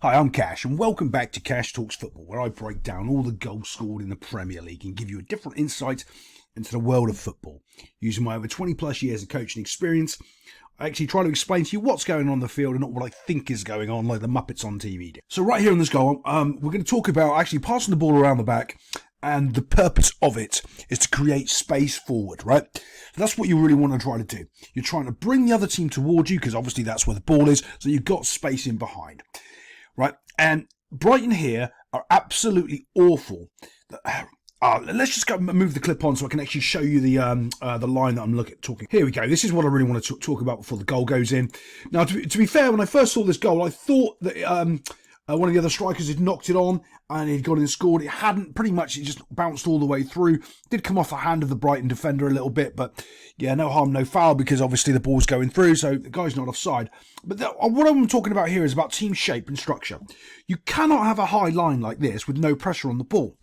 Hi, I'm Cash, and welcome back to Cash Talks Football, where I break down all the goals scored in the Premier League and give you a different insight into the world of football. Using my over 20 plus years of coaching experience, I actually try to explain to you what's going on in the field and not what I think is going on, like the Muppets on TV do. So right here in this goal, we're going to talk about actually passing the ball around the back, and the purpose of it is to create space forward, right? So that's what you really want to try to do. You're trying to bring the other team towards you, because obviously that's where the ball is, so you've got space in behind. Right, and Brighton here are absolutely awful. Let's just go move the clip on so I can actually show you the line that I'm talking. Here we go. This is what I really want to talk about before the goal goes in. Now, to be fair, when I first saw this goal, I thought that one of the other strikers had knocked it on and he'd gone and scored. It hadn't. Pretty much, it just bounced all the way through. Did come off the hand of the Brighton defender a little bit, but yeah, no harm, no foul, because obviously the ball's going through, so the guy's not offside. But what I'm talking about here is about team shape and structure. You cannot have a high line like this with no pressure on the ball.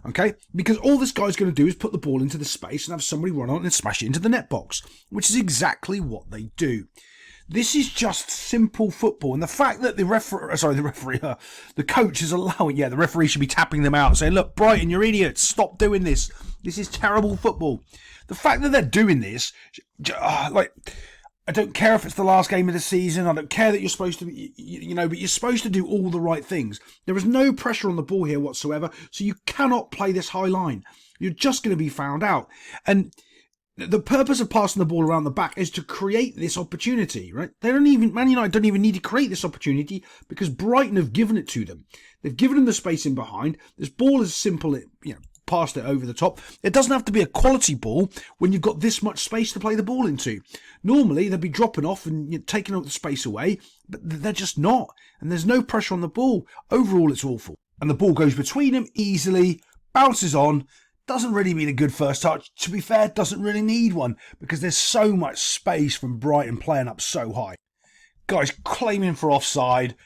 Okay, because all this guy's going to do is put the ball into the space and have somebody run on and smash it into the net box, which is exactly what they do. This is just simple football, and the fact that the coach is allowing, the referee should be tapping them out, saying, "Look, Brighton, you're idiots. Stop doing this. This is terrible football." The fact that they're doing this, I don't care if it's the last game of the season. I don't care that you're supposed to be, but you're supposed to do all the right things. There is no pressure on the ball here whatsoever, so you cannot play this high line. You're just going to be found out. And the purpose of passing the ball around the back is to create this opportunity, right? Man United don't even need to create this opportunity because Brighton have given it to them. They've given them the space in behind. This ball is simple, passed it over the top. It doesn't have to be a quality ball when you've got this much space to play the ball into. Normally, they'd be dropping off and taking up the space away, but they're just not. And there's no pressure on the ball. Overall, it's awful. And the ball goes between them easily, bounces on. Doesn't really mean a good first touch. To be fair, doesn't really need one because there's so much space from Brighton playing up so high. Guys claiming for offside,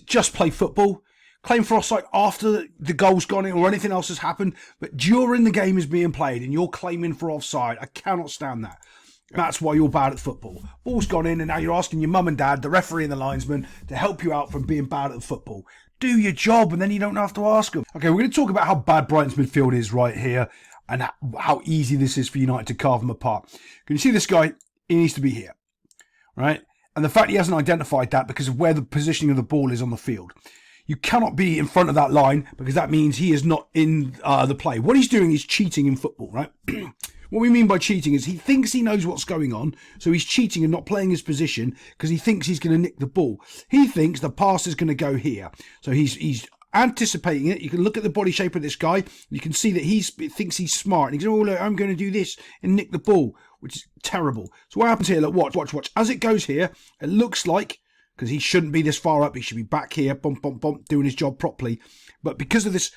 just play football. Claim for offside after the goal's gone in or anything else has happened, but during the game is being played and you're claiming for offside. I cannot stand that. That's why you're bad at football. Ball's gone in and now you're asking your mum and dad, the referee and the linesman, to help you out from being bad at football. Do your job and then you don't have to ask them. Okay, we're going to talk about how bad Brighton's midfield is right here and how easy this is for United to carve them apart. Can you see this guy? He needs to be here, right? And the fact he hasn't identified that because of where the positioning of the ball is on the field. You cannot be in front of that line because that means he is not in the play. What he's doing is cheating in football, right? What we mean by cheating is he thinks he knows what's going on, so he's cheating and not playing his position because he thinks he's going to nick the ball. He thinks the pass is going to go here, so he's anticipating it. You can look at the body shape of this guy. You can see that he thinks he's smart. And he goes, "Oh, look, I'm going to do this and nick the ball," which is terrible. So what happens here? Look, watch. As it goes here, it looks like, because he shouldn't be this far up, he should be back here, bump, doing his job properly. But because of this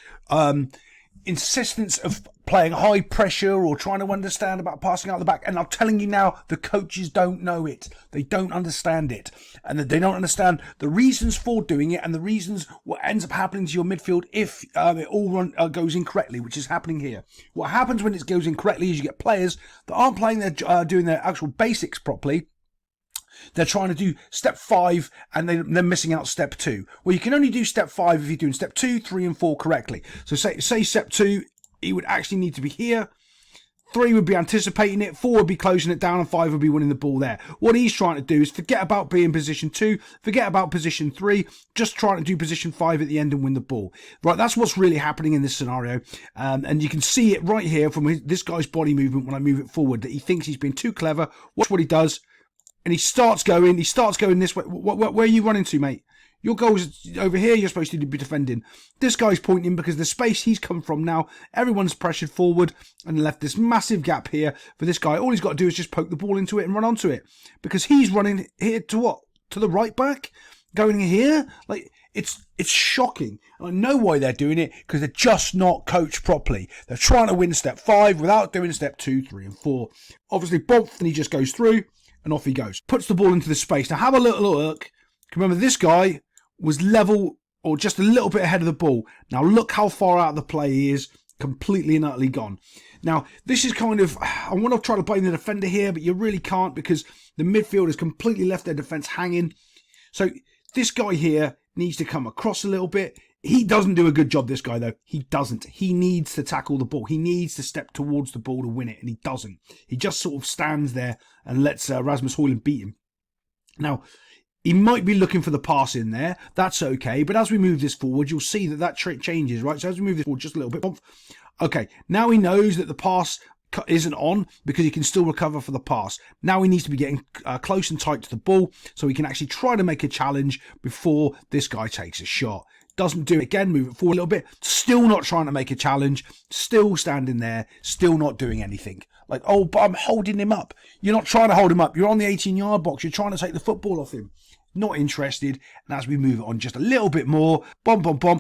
insistence of playing high pressure or trying to understand about passing out the back, and I'm telling you now, the coaches don't know it. They don't understand it. And they don't understand the reasons for doing it and the reasons what ends up happening to your midfield if it all goes incorrectly, which is happening here. What happens when it goes incorrectly is you get players that aren't playing doing their actual basics properly. They're trying to do step 5 and they're missing out step 2. Well, you can only do step 5 if you're doing step 2, 3 and 4 correctly. So say step 2, he would actually need to be here. 3 would be anticipating it, 4 would be closing it down, and 5 would be winning the ball there. What he's trying to do is forget about being position 2, forget about position 3, just trying to do position 5 at the end and win the ball. Right, that's what's really happening in this scenario. And you can see it right here from this guy's body movement when I move it forward, that he thinks he's been too clever. Watch what he does. And he starts going this way. Where are you running to, mate? Your goal's over here. You're supposed to be defending. This guy's pointing because the space he's come from now, everyone's pressured forward and left this massive gap here for this guy. All he's got to do is just poke the ball into it and run onto it. Because he's running here to what? To the right back? Going here? It's shocking. And I know why they're doing it, because they're just not coached properly. They're trying to win step 5 without doing step 2, 3 and 4. Obviously, bump, and he just goes through. And off he goes. Puts the ball into the space. Now have a little look. Remember, this guy was level or just a little bit ahead of the ball. Now look how far out of the play he is. Completely and utterly gone. Now, this is kind of, I want to try to blame the defender here, but you really can't because the midfield has completely left their defence hanging. So this guy here needs to come across a little bit. He doesn't do a good job, this guy, though. He doesn't. He needs to tackle the ball. He needs to step towards the ball to win it, and he doesn't. He just sort of stands there and lets Rasmus Højlund beat him. Now, he might be looking for the pass in there. That's okay. But as we move this forward, you'll see that trick changes, right? So as we move this forward just a little bit. Okay, now he knows that the pass isn't on because he can still recover for the pass. Now he needs to be getting close and tight to the ball so he can actually try to make a challenge before this guy takes a shot. Doesn't do it again, move it forward a little bit. Still not trying to make a challenge. Still standing there. Still not doing anything. Like, oh, but I'm holding him up. You're not trying to hold him up. You're on the 18-yard box. You're trying to take the football off him. Not interested. And as we move it on just a little bit more,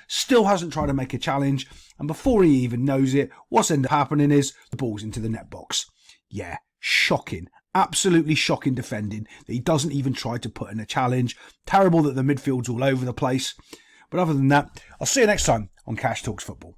still hasn't tried to make a challenge. And before he even knows it, what's ended up happening is the ball's into the net box. Yeah, shocking. Absolutely shocking defending that he doesn't even try to put in a challenge. Terrible that the midfield's all over the place. But other than that, I'll see you next time on Cash Talks Football.